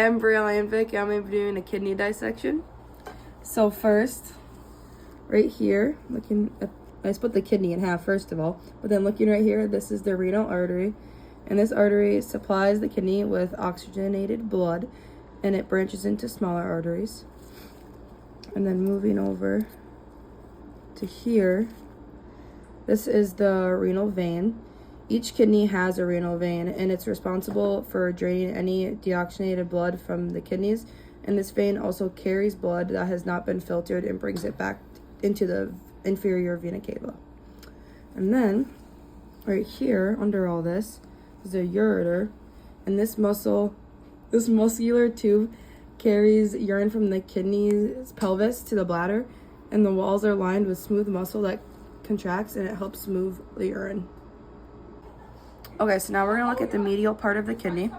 Hi, I'm Brielle and Vic. I'm going to be doing a kidney dissection. So first, right here, I split the kidney in half first of all, but then looking right here, this is the renal artery, and this artery supplies the kidney with oxygenated blood, and it branches into smaller arteries. And then moving over to here, this is the renal vein. Each kidney has a renal vein, and it's responsible for draining any deoxygenated blood from the kidneys. And this vein also carries blood that has not been filtered and brings it back into the inferior vena cava. And then, right here, under all this, is a ureter. And this muscular tube carries urine from the kidney's pelvis to the bladder. And the walls are lined with smooth muscle that contracts, and it helps move the urine. Okay, so now we're going to look at the medial part of the kidney.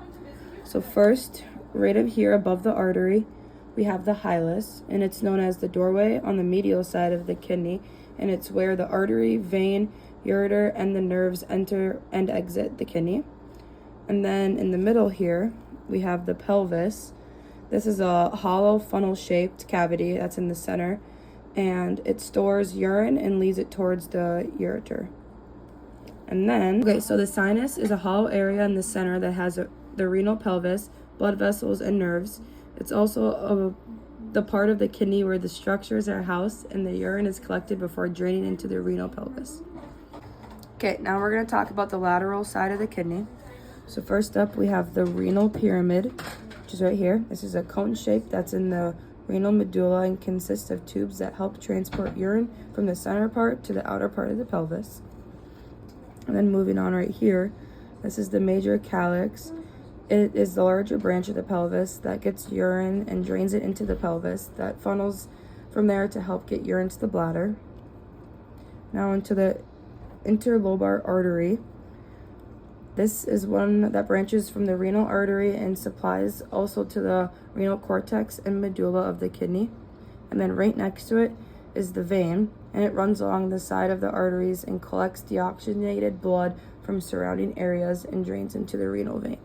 So first, right up here above the artery, we have the hilus, and it's known as the doorway on the medial side of the kidney, and it's where the artery, vein, ureter, and the nerves enter and exit the kidney. And then in the middle here, we have the pelvis. This is a hollow funnel-shaped cavity that's in the center, and it stores urine and leads it towards the ureter. And then, okay, so the sinus is a hollow area in the center that has the renal pelvis, blood vessels, and nerves. It's also the part of the kidney where the structures are housed and the urine is collected before draining into the renal pelvis. Okay, now we're going to talk about the lateral side of the kidney. So first up, we have the renal pyramid, which is right here. This is a cone shape that's in the renal medulla and consists of tubes that help transport urine from the center part to the outer part of the pelvis. And then moving on right here, this is the major calyx. It is the larger branch of the pelvis that gets urine and drains it into the pelvis, that funnels from there to help get urine to the bladder. Now into the interlobar artery. This is one that branches from the renal artery and supplies also to the renal cortex and medulla of the kidney. And then right next to it is the vein, and it runs along the side of the arteries and collects deoxygenated blood from surrounding areas and drains into the renal vein.